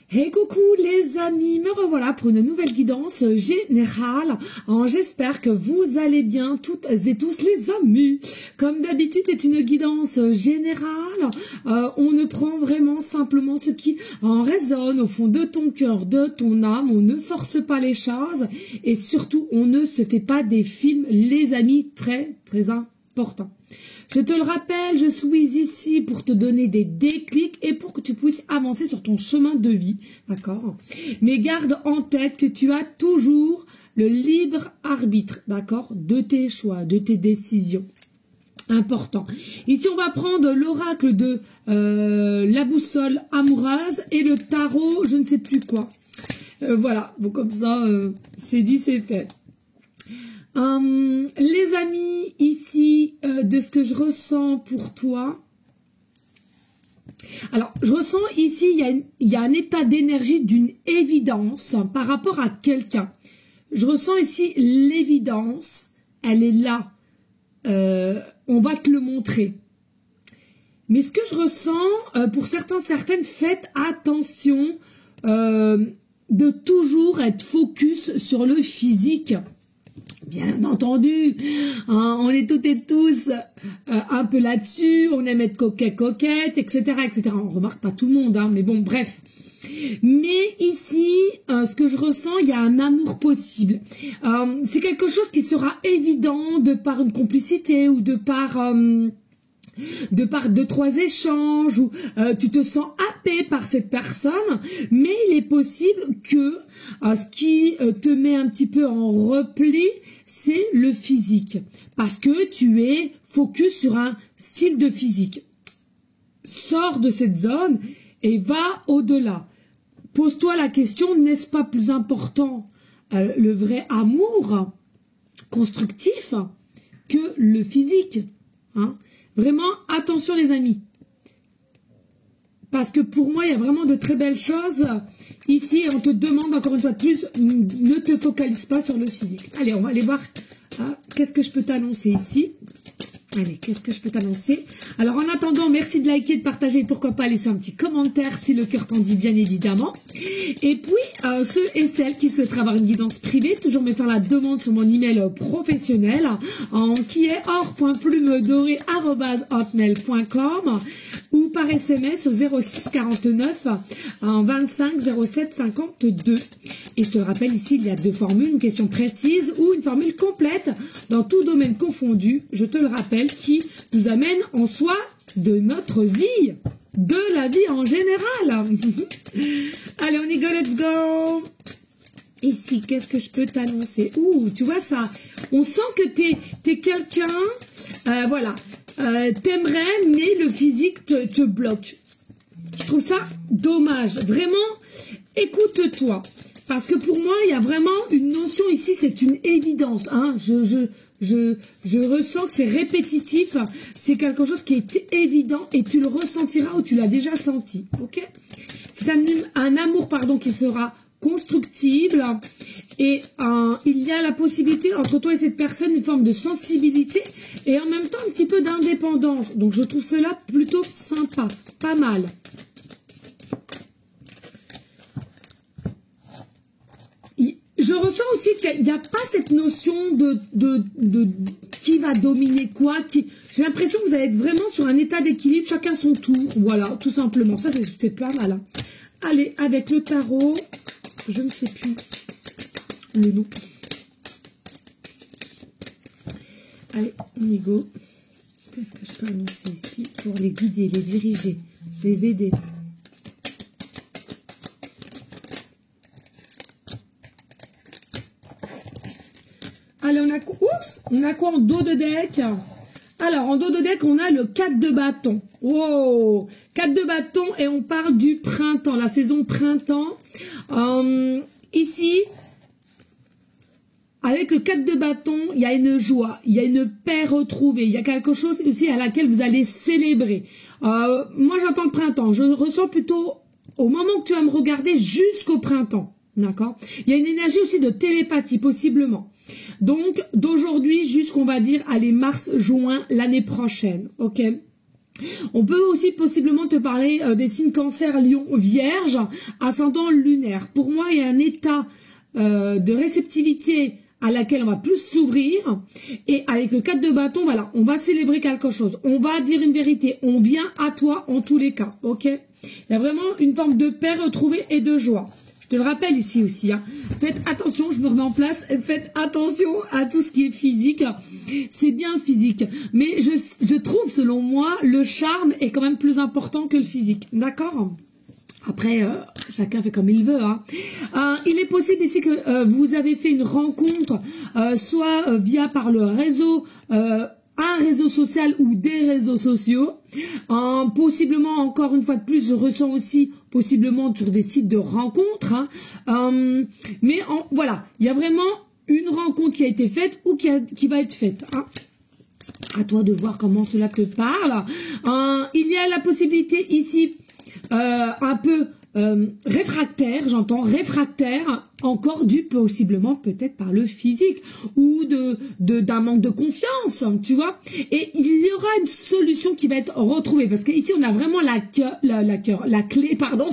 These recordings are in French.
Hey coucou les amis, me revoilà pour une nouvelle guidance générale. J'espère que vous allez bien toutes et tous les amis. Comme d'habitude, c'est une guidance générale. On ne prend vraiment simplement ce qui en résonne au fond de ton cœur, de ton âme. On ne force pas les choses et surtout, on ne se fait pas des films, les amis, très très important. Je te le rappelle, je suis ici pour te donner des déclics et pour que tu puisses avancer sur ton chemin de vie, d'accord? Mais garde en tête que tu as toujours le libre arbitre, d'accord? De tes choix, de tes décisions. Important. Ici, on va prendre l'oracle de la boussole amoureuse et le tarot, je ne sais plus quoi. Voilà, bon, comme ça, c'est dit, c'est fait. Les amis, ici, de ce que je ressens pour toi. Alors, je ressens ici, il y a un état d'énergie d'une évidence par rapport à quelqu'un. Je ressens ici l'évidence, elle est là. On va te le montrer. Mais ce que je ressens, pour certaines, faites attention de toujours être focus sur le physique. Bien entendu, hein, on est toutes et tous un peu là-dessus, on aime être coquette, etc., etc. On remarque pas tout le monde, hein, mais bon, bref. Mais ici, ce que je ressens, il y a un amour possible. C'est quelque chose qui sera évident de par une complicité ou de par deux, trois échanges où tu te sens happé par cette personne, mais il est possible que ce qui te met un petit peu en repli, c'est le physique, parce que tu es focus sur un style de physique. Sors de cette zone et va au-delà. Pose-toi la question, n'est-ce pas plus important le vrai amour constructif que le physique, hein? Vraiment, attention les amis. Parce que pour moi, il y a vraiment de très belles choses. Ici, on te demande encore une fois de plus, ne te focalise pas sur le physique. Allez, on va aller voir. Qu'est-ce que je peux t'annoncer ici? Allez, qu'est-ce que je peux t'annoncer? Alors, en attendant, merci de liker, de partager, pourquoi pas laisser un petit commentaire si le cœur t'en dit, bien évidemment. Et puis, ceux et celles qui souhaiteraient avoir une guidance privée, toujours me faire la demande sur mon email professionnel, qui est or.plumedorée@hotmail.com ou par SMS au 06 49 25 07 52. Et je te rappelle ici, il y a deux formules, une question précise ou une formule complète dans tout domaine confondu, je te le rappelle, qui nous amène en soi de notre vie, de la vie en général. Allez, on y go, let's go. Ici, qu'est-ce que je peux t'annoncer? Ouh, tu vois ça, on sent que t'es quelqu'un, voilà, t'aimerais, mais le physique te bloque. Je trouve ça dommage. Vraiment, écoute-toi. Parce que pour moi, il y a vraiment une notion ici, c'est une évidence. Hein. Je ressens que c'est répétitif, c'est quelque chose qui est évident et tu le ressentiras ou tu l'as déjà senti. Ok? C'est un amour, pardon, qui sera constructible et il y a la possibilité entre toi et cette personne une forme de sensibilité et en même temps un petit peu d'indépendance. Donc je trouve cela plutôt sympa, pas mal. Je ressens aussi qu'il n'y a pas cette notion de qui va dominer quoi. J'ai l'impression que vous allez être vraiment sur un état d'équilibre, chacun son tour. Voilà, tout simplement. Ça, c'est pas mal. Hein. Allez, avec le tarot, je ne sais plus le nom. Allez, on y go. Qu'est-ce que je peux annoncer ici pour les guider, les diriger, les aider? Allez, on a quoi en dos de deck? Alors, en dos de deck, on a le 4 de bâton. Wow, 4 de bâton et on parle du printemps, la saison printemps. Ici, avec le 4 de bâton, il y a une joie, il y a une paix retrouvée, il y a quelque chose aussi à laquelle vous allez célébrer. Moi, j'entends le printemps, je ressens plutôt au moment que tu vas me regarder jusqu'au printemps. D'accord? Il y a une énergie aussi de télépathie, possiblement. Donc, d'aujourd'hui jusqu'on va dire, allez, mars, juin, l'année prochaine. Ok? On peut aussi possiblement te parler des signes cancer, lion, vierge, ascendant lunaire. Pour moi, il y a un état de réceptivité à laquelle on va plus s'ouvrir. Et avec le 4 de bâton, voilà, on va célébrer quelque chose. On va dire une vérité. On vient à toi en tous les cas, ok? Il y a vraiment une forme de paix retrouvée et de joie. Je te le rappelle ici aussi, hein. Faites attention, je me remets en place, faites attention à tout ce qui est physique. C'est bien le physique, mais je trouve, selon moi, le charme est quand même plus important que le physique, d'accord? Après, chacun fait comme il veut, hein. Il est possible ici que vous avez fait une rencontre, soit via par le réseau, un réseau social ou des réseaux sociaux. Possiblement, encore une fois de plus, je ressens aussi possiblement sur des sites de rencontres. Hein. Voilà, il y a vraiment une rencontre qui a été faite ou qui va être faite. Hein. À toi de voir comment cela te parle. Il y a la possibilité ici un peu réfractaire, j'entends réfractaire, encore dû possiblement peut-être par le physique ou d'un manque de confiance, tu vois. Et il y aura une solution qui va être retrouvée parce qu'ici on a vraiment la clé, pardon,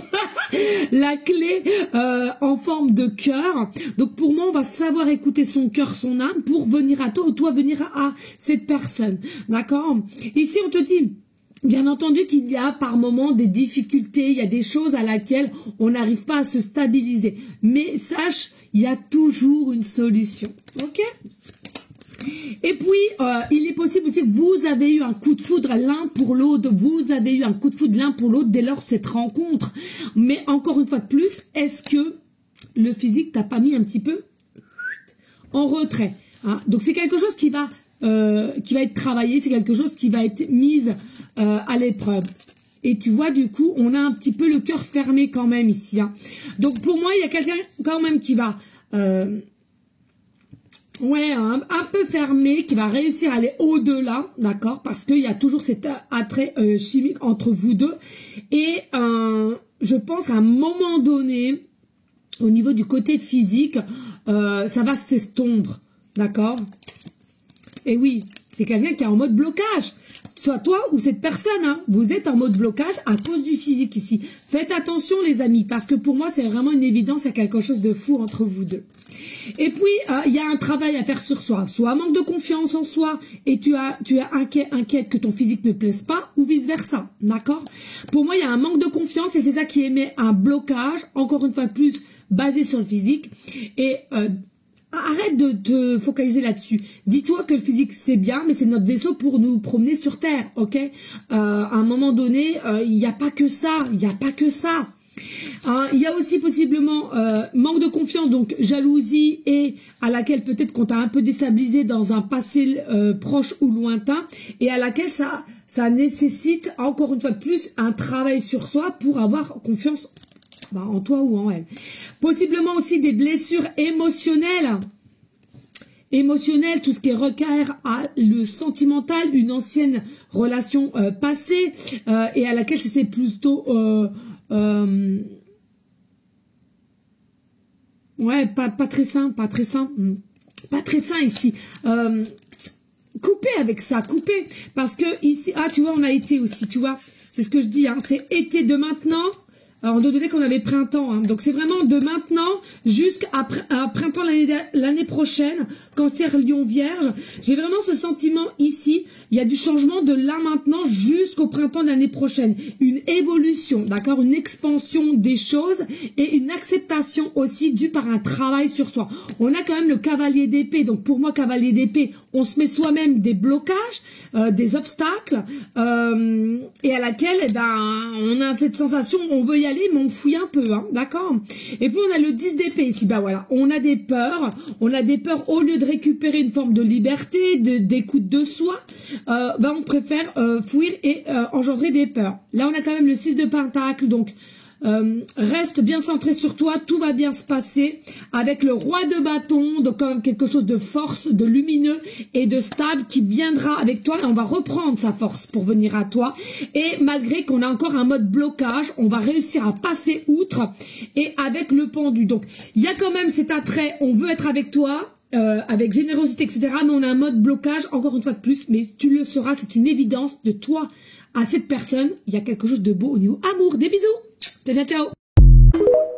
la clé en forme de cœur. Donc pour moi, on va savoir écouter son cœur, son âme pour venir à toi ou toi venir à cette personne, d'accord. Ici on te dit, bien entendu qu'il y a par moments des difficultés, il y a des choses à laquelle on n'arrive pas à se stabiliser. Mais sache, il y a toujours une solution. Ok? Et puis, il est possible aussi que vous avez eu un coup de foudre l'un pour l'autre. Vous avez eu un coup de foudre l'un pour l'autre dès lors de cette rencontre. Mais encore une fois de plus, est-ce que le physique t'a pas mis un petit peu en retrait, hein? Donc c'est quelque chose qui va être travaillé, c'est quelque chose qui va être mise à l'épreuve. Et tu vois, du coup, on a un petit peu le cœur fermé quand même ici. Hein. Donc pour moi, il y a quelqu'un quand même qui va, un peu fermé, qui va réussir à aller au-delà, d'accord, parce qu'il y a toujours cet attrait chimique entre vous deux. Et je pense qu'à un moment donné, au niveau du côté physique, ça va s'estomper, d'accord. Et oui, c'est quelqu'un qui est en mode blocage. Soit toi ou cette personne, hein, vous êtes en mode blocage à cause du physique ici. Faites attention les amis, parce que pour moi c'est vraiment une évidence, il y a quelque chose de fou entre vous deux. Et puis, il y a un travail à faire sur soi. Soit un manque de confiance en soi et tu es inquiète que ton physique ne plaise pas ou vice-versa, d'accord. Pour moi, il y a un manque de confiance et c'est ça qui émet un blocage, encore une fois de plus, basé sur le physique. Et arrête de te focaliser là-dessus. Dis-toi que le physique, c'est bien, mais c'est notre vaisseau pour nous promener sur Terre, ok. À un moment donné, il n'y a pas que ça, il n'y a pas que ça. Il y a aussi possiblement manque de confiance, donc jalousie, et à laquelle peut-être qu'on t'a un peu déstabilisé dans un passé proche ou lointain, et à laquelle ça nécessite, encore une fois de plus, un travail sur soi pour avoir confiance en toi ou en elle. Possiblement aussi des blessures émotionnelles. Tout ce qui requiert le sentimental, une ancienne relation passée, et à laquelle c'est plutôt... pas très sain ici. Couper avec ça, couper. Parce que ici, tu vois, on a été aussi, tu vois. C'est ce que je dis, hein, c'est été de maintenant. Alors, on doit donner qu'on avait printemps, hein. Donc c'est vraiment de maintenant jusqu'à printemps l'année prochaine, Cancer, Lion, Vierge. J'ai vraiment ce sentiment ici, il y a du changement de là maintenant jusqu'au printemps de l'année prochaine. Une évolution, d'accord, une expansion des choses et une acceptation aussi due par un travail sur soi. On a quand même le cavalier d'épée, donc pour moi, cavalier d'épée, on se met soi-même des blocages, des obstacles, et à laquelle, on a cette sensation, on veut y aller, mais on fouille un peu, hein, d'accord. Et puis on a le 10 d'épée ici, voilà, on a des peurs au lieu de récupérer une forme de liberté, d'écoute de soi, on préfère fuir et engendrer des peurs. Là on a quand même le 6 de pentacle, donc reste bien centré sur toi, tout va bien se passer avec le roi de bâton, donc quand même quelque chose de force, de lumineux et de stable qui viendra avec toi et on va reprendre sa force pour venir à toi et malgré qu'on a encore un mode blocage, on va réussir à passer outre et avec le pendu. Donc il y a quand même cet attrait, on veut être avec toi, avec générosité, etc. Mais on a un mode blocage, encore une fois de plus, mais tu le sauras, c'est une évidence de toi à cette personne, il y a quelque chose de beau au niveau amour. Des bisous. Ciao, ciao.